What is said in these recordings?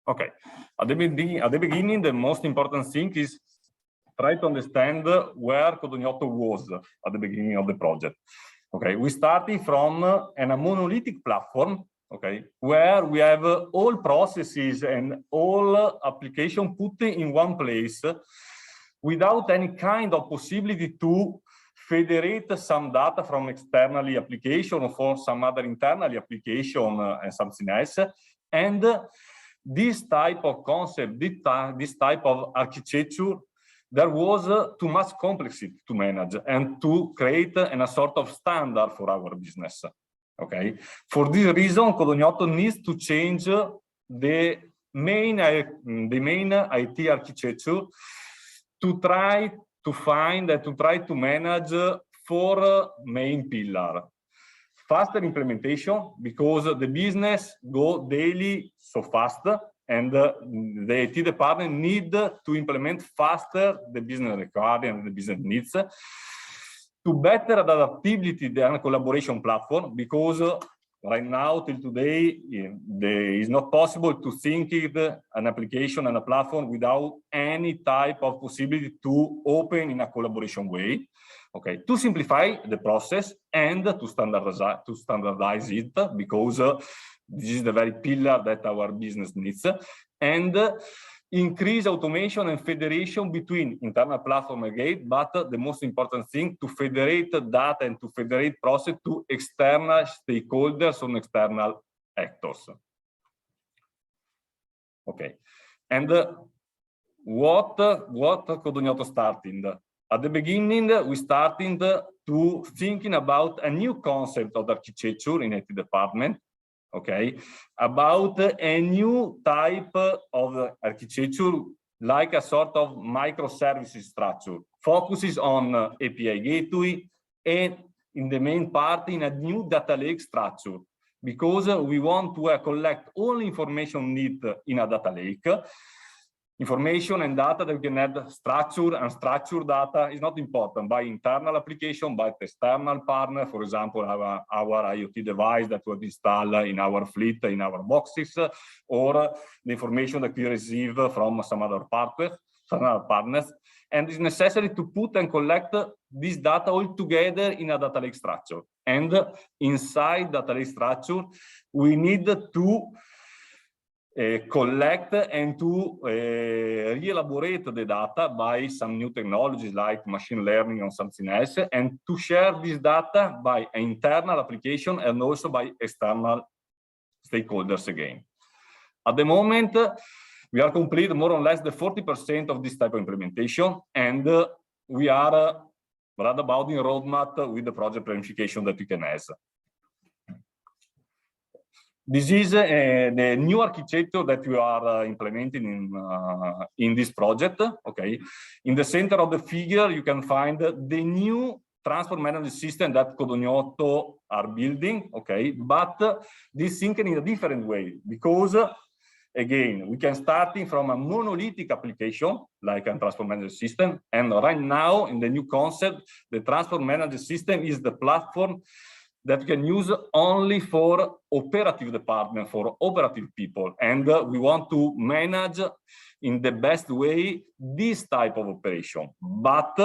Okay, at the beginning, the most important thing is try to understand where Codognoto was at the beginning of the project. Okay, we started from a monolithic platform, okay, where we have all processes and all application put in one place without any kind of possibility to federate some data from externally application or for some other internally application and something else. And this type of concept, this type of architecture, there was too much complexity to manage and to create a sort of standard for our business. Okay, for this reason, Codognoto needs to change the main IT architecture to try to find and to try to manage 4 main pillars. Faster implementation, because the business go daily so fast, and the IT department need to implement faster the business requirements and the business needs. To better adaptability the collaboration platform, because right now till today it's not possible to think of an application and a platform without any type of possibility to open in a collaboration way. Okay, to simplify the process and to standardize it, because this is the very pillar that our business needs, and increase automation and federation between internal platform again, but the most important thing, to federate data and to federate process to external stakeholders or external actors. Okay, and what Codognoto starting? At the beginning, we started to thinking about a new concept of architecture in IT department, okay, about a new type of architecture, like a sort of microservices structure, focuses on API gateway, and in the main part in a new data lake structure, because we want to collect all information needed in a data lake. Information and data that we can add structured and unstructured data is not important by internal application, by external partner, for example, our IoT device that was installed in our fleet, in our boxes, or the information that we receive from some other partners. And it's necessary to put and collect this data all together in a data lake structure. And inside data lake structure, we need to collect and to re-elaborate the data by some new technologies like machine learning or something else, and to share this data by internal application and also by external stakeholders again. At the moment, we are complete more or less the 40% of this type of implementation, and we are right about in roadmap with the project planification that we can have. This is the new architecture that we are implementing in this project. Okay, in the center of the figure, you can find the new transport management system that Codognoto are building. Okay, but this thinking in a different way, because again, we can start from a monolithic application like a transport management system, and right now in the new concept, the transport management system is the platform that we can use only for operative department, for operative people. And we want to manage in the best way this type of operation. But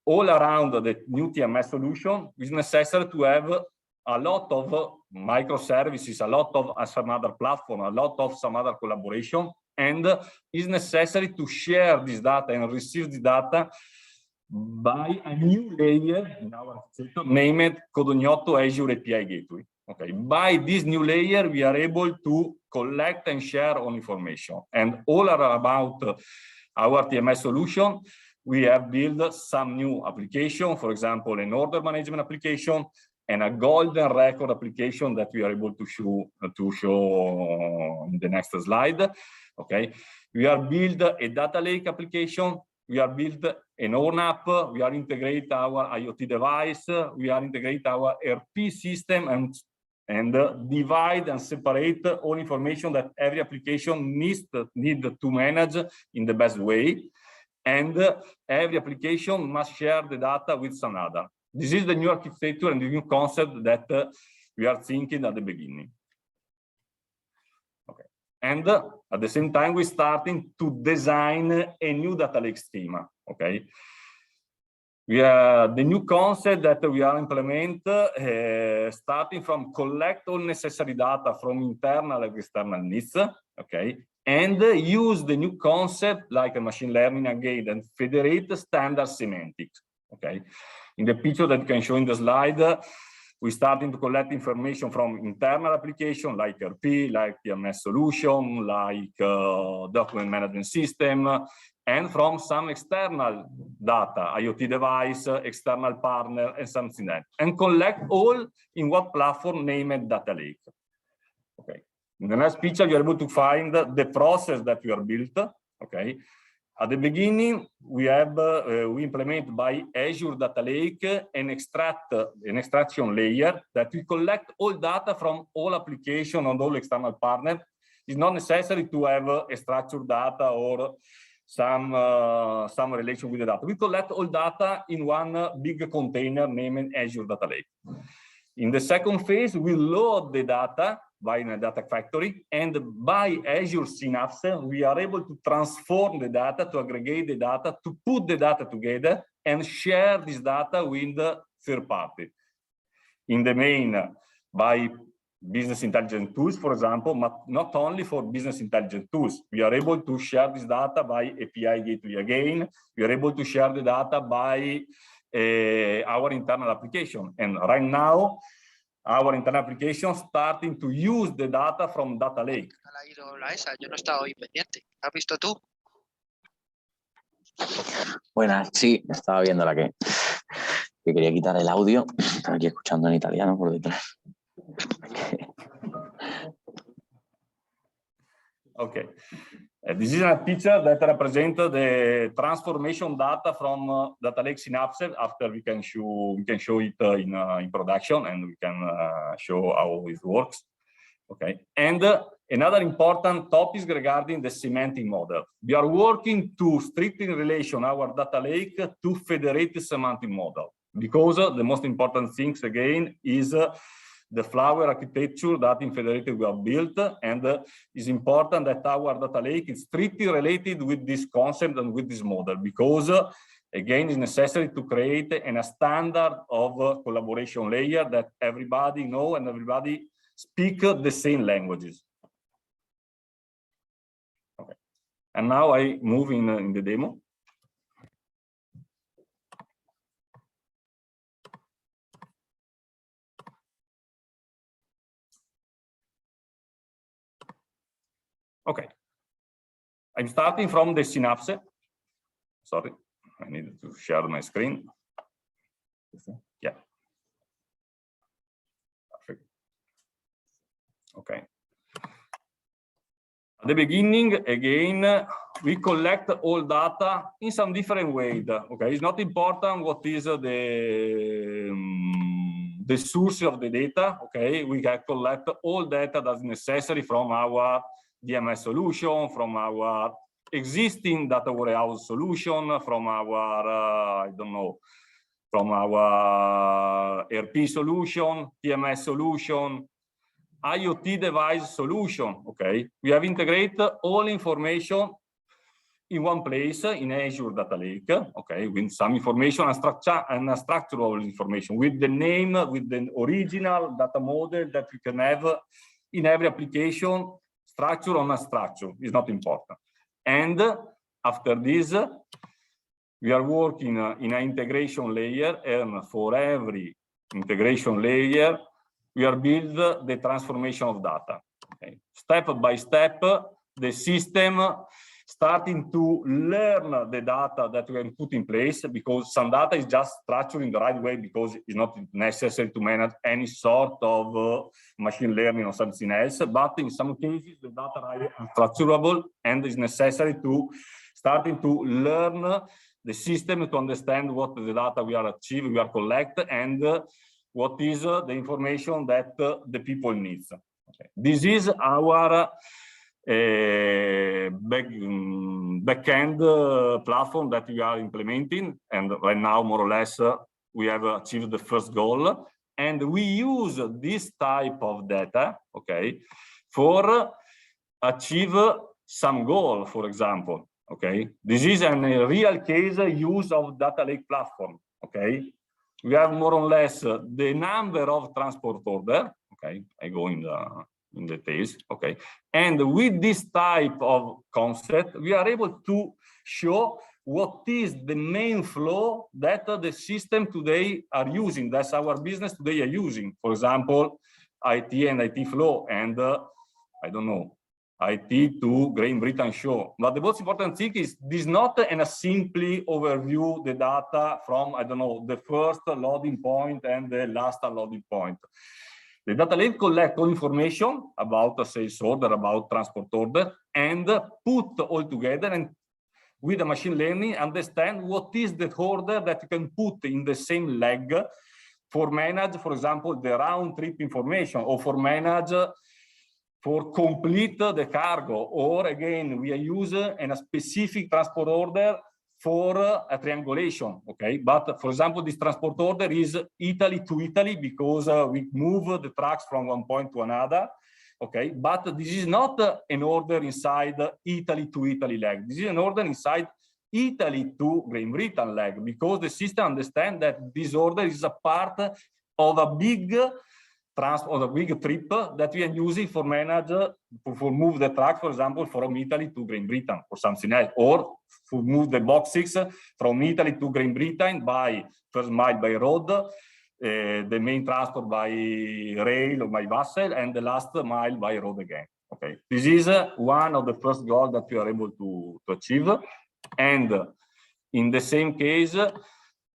all around the new TMS solution, it's necessary to have a lot of microservices, a lot of some other platform, a lot of some other collaboration. And it's necessary to share this data and receive the data by a new layer in our architecture named Codognoto Azure API Gateway. Okay, by this new layer, we are able to collect and share all information. And all about our TMS solution, we have built some new application, for example, an order management application and a golden record application that we are able to show in the next slide. Okay, we are build a data lake application. We are build an own app, we are integrate our IoT device, we are integrate our ERP system and divide and separate all information that every application need to manage in the best way. And every application must share the data with some other. This is the new architecture and the new concept that we are thinking at the beginning. Okay. And at the same time, we're starting to design a new data lake schema, okay? We are the new concept that we are implement, starting from collect all necessary data from internal and external needs, okay? And use the new concept like a machine learning again and federate standard semantics, okay? In the picture that you can show in the slide, we're starting to collect information from internal application like ERP, like TMS solution, like document management system, and from some external data, IoT device, external partner, and something else, and collect all in one platform named Data Lake. Okay. In the next picture, you're able to find the process that we are built. Okay. At the beginning, we implement by Azure Data Lake an extraction layer that we collect all data from all application and all external partners. It's not necessary to have a structured data or some relation with the data. We collect all data in one big container named Azure Data Lake. In the second phase, we load the data by a data factory, and by Azure Synapse, we are able to transform the data, to aggregate the data, to put the data together, and share this data with the third party. In the main, by business intelligence tools, for example, but not only for business intelligence tools. We are able to share this data by API gateway again. We are able to share the data by our internal application. And right now, our internal application starting to use the data from Data Lake. Yo no estaba hoy pendiente. ¿Has visto tú? Buenas, sí, estaba viendo la que quería quitar el audio. Estaba aquí escuchando en italiano por detrás. Okay. This is a picture that represents the transformation data from Data Lake Synapse. After we can show it in production, and we can show how it works. Okay. And another important topic regarding the semantic model. We are working to strictly relation our data lake to federate the semantic model, because the most important things again is the Flower architecture that in Federated we have built, and it's important that our data lake is strictly related with this concept and with this model, because again, it's necessary to create a standard of collaboration layer that everybody know and everybody speak the same languages. Okay. And now I move in the demo. Okay, I'm starting from the Synapse. Sorry, I needed to share my screen. Yeah. Perfect. Okay. At the beginning, again, we collect all data in some different way. Okay, it's not important what is the source of the data. Okay, we can collect all data that's necessary from our DMS solution, from our existing data warehouse solution, from our, I don't know, from our ERP solution, TMS solution, IoT device solution, okay? We have integrated all information in one place in Azure Data Lake, okay, with some information and structural information, with the name, with the original data model that we can have in every application. Structure or not structure is not important. And after this, we are working in an integration layer, and for every integration layer, we are build the transformation of data. Okay. Step by step, the system starting to learn the data that we can put in place, because some data is just structured in the right way, because it's not necessary to manage any sort of machine learning or something else. But in some cases, the data are unstructurable, and it's necessary to starting to learn the system to understand what the data we are achieving, we are collecting, and what is the information that the people need. Okay. This is our back-end platform that we are implementing, and right now more or less we have achieved the first goal, and we use this type of data, okay, for achieve some goal, for example. Okay, this is a real case use of data lake platform. Okay, we have more or less the number of transport order. Okay, I go in details. Okay, and with this type of concept, we are able to show what is the main flow that the system today are using. That's our business today are using. For example, IT and IT flow, and I don't know, IT to Great Britain show. But the most important thing is this not in a simply overview the data from, I don't know, the first loading point and the last loading point. The data lake collect all information about a sales order, about transport order, and put all together, and with the machine learning understand what is the order that you can put in the same leg for manage, for example, the round trip information, or for manage for complete the cargo, or again, we use a specific transport order for a triangulation, okay? But for example, this transport order is Italy to Italy because we move the trucks from one point to another, okay? But this is not an order inside Italy to Italy leg. This is an order inside Italy to Great Britain leg, because the system understands that this order is a part of a big transport, a big trip that we are using for manage, for move the truck, for example, from Italy to Great Britain or something else, or to move the boxes from Italy to Great Britain by first mile by road, the main transport by rail or by vessel, and the last mile by road again. Okay, this is one of the first goals that we are able to achieve, and in the same case,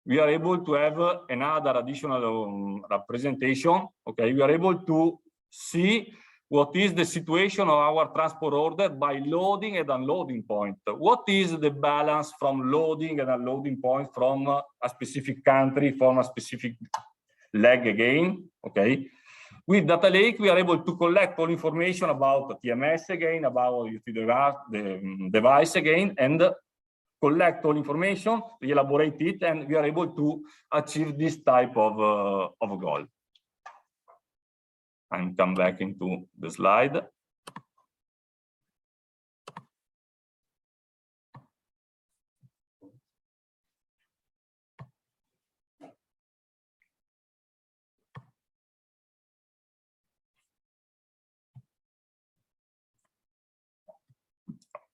we are able to have another additional representation. Okay, we are able to see what is the situation of our transport order by loading and unloading point. What is the balance from loading and unloading point from a specific country, from a specific leg again? Okay, with data lake, we are able to collect all information about the TMS again, about the device again, and collect all information, we elaborate it, and we are able to achieve this type of goal. And come back into the slide.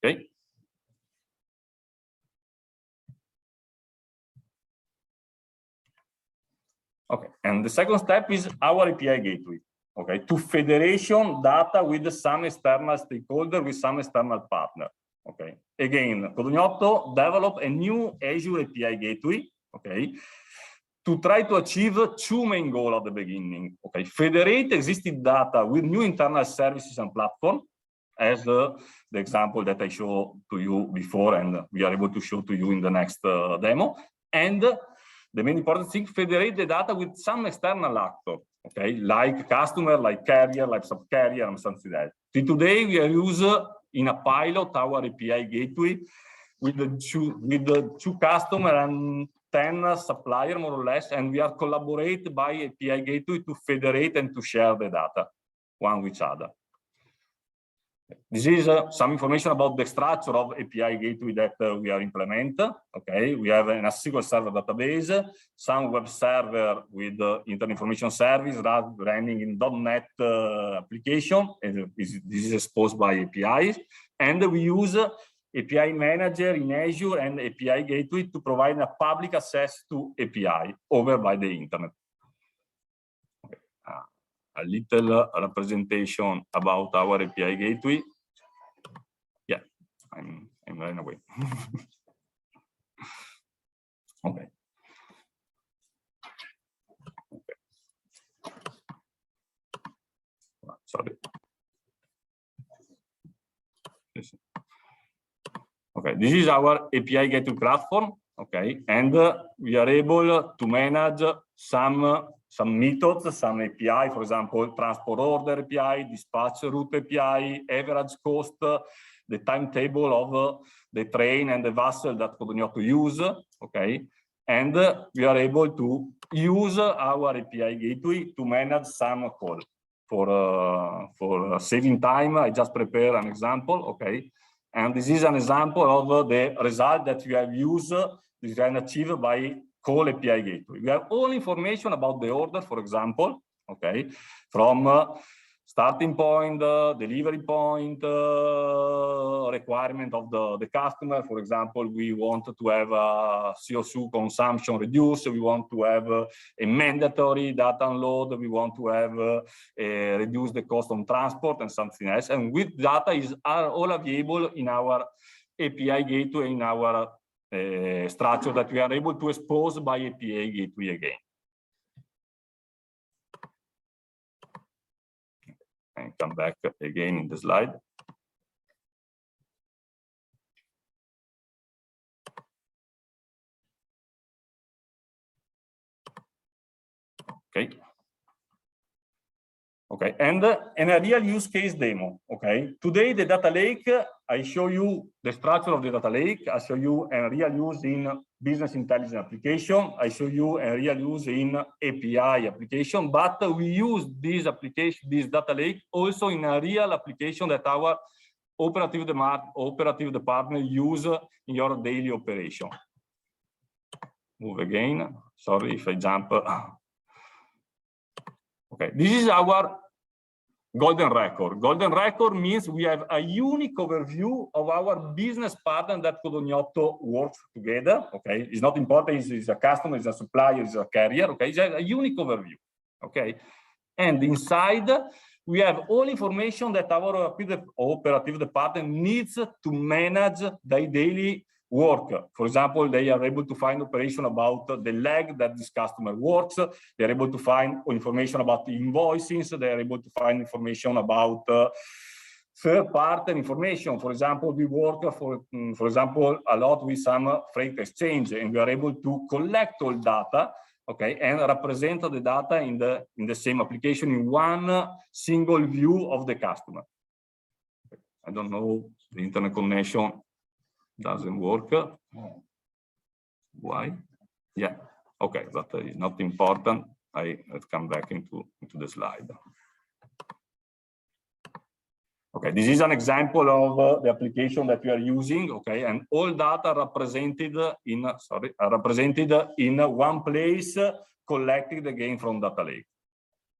Okay. Okay, and the second step is our API gateway. Okay, to federation data with some external stakeholder, with some external partner. Okay, again, Codognotto developed a new Azure API gateway. Okay, to try to achieve two main goals at the beginning. Okay, federate existing data with new internal services and platform, as the example that I showed to you before, and we are able to show to you in the next demo. And the main important thing, federate the data with some external actor, okay, like customer, like carrier, like sub-carrier, and something like that. Today, we are using in a pilot our API gateway with the two customer and 10 supplier, more or less, and we are collaborate by API gateway to federate and to share the data one with each other. This is some information about the structure of API gateway that we are implementing. Okay, we have a SQL Server database, some web server with Internet Information Service running in .NET application, and this is exposed by APIs, and we use API Manager in Azure and API Gateway to provide a public access to API over by the internet. Okay. A little representation about our API gateway. Yeah, I'm running away. Okay. Okay. Sorry. Okay, this is our API gateway platform. Okay, and we are able to manage some methods, some API, for example, transport order API, dispatch route API, average cost, the timetable of the train and the vessel that Codognotto use, okay? And we are able to use our API gateway to manage some code. for saving time, I just prepare an example, okay? And this is an example of the result that you have used, you can achieve by call API gateway. We have all information about the order, for example, okay, from starting point, delivery point, requirement of the customer. For example, we want to have a CO2 consumption reduced. We want to have a mandatory data unload. We want to have reduce the cost on transport and something else. And with data are all available in our API gateway, in our structure that we are able to expose by API gateway again. And come back again in the slide. Okay. Okay, and a real use case demo. Okay, today the data lake, I show you the structure of the data lake. I show you a real use in business intelligence application. I show you a real use in API application, but we use this application, this data lake, also in a real application that our operative department use in your daily operation. Move again. Sorry if I jump. Okay, this is our golden record. Golden record means we have a unique overview of our business partner that Codognotto works together. Okay, it's not important if it's a customer, it's a supplier, it's a carrier. Okay, it's a unique overview. Okay, and inside we have all information that our operative department needs to manage their daily work. For example, they are able to find information about the leg that this customer works. They are able to find information about the invoicing. They are able to find information about third-party information. For example, we work for example, a lot with some freight exchange, and we are able to collect all data, okay, and represent the data in the same application in one single view of the customer. I don't know, the internet connection doesn't work. Why? Yeah, okay, that is not important. Let's come back into the slide. Okay, this is an example of the application that we are using, okay, and all data represented in one place, collected again from data lake.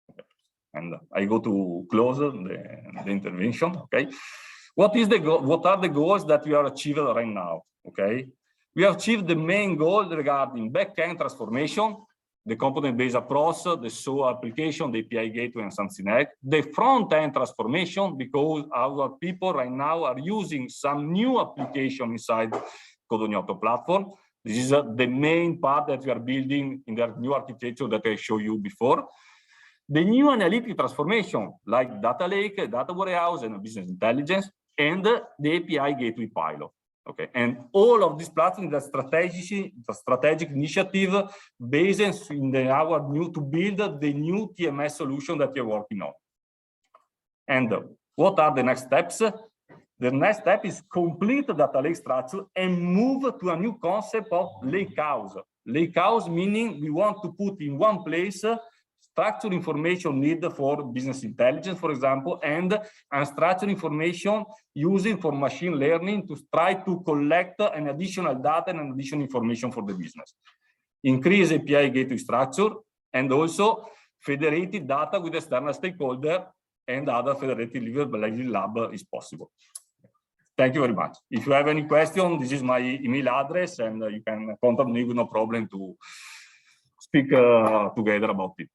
Okay. And I go to close the intervention, okay. What are the goals that we are achieving right now? Okay, we have achieved the main goal regarding backend transformation, the component-based approach, the SOA application, the API gateway, and something else. The front-end transformation, because our people right now are using some new application inside Codognotto platform. This is the main part that we are building in the new architecture that I showed you before. The new analytic transformation, like data lake, data warehouse, and business intelligence, and the API gateway pilot. Okay, and all of these platforms, the strategic initiative based in to build the new TMS solution that you're working on. And what are the next steps? The next step is complete the data lake structure and move to a new concept of lakehouse. Lakehouse meaning we want to put in one place structured information needed for business intelligence, for example, and unstructured information using for machine learning to try to collect an additional data and additional information for the business. Increase API gateway structure and also federated data with external stakeholder and other federated lab is possible. Thank you very much. If you have any question, this is my email address and you can contact me with no problem to speak together about it.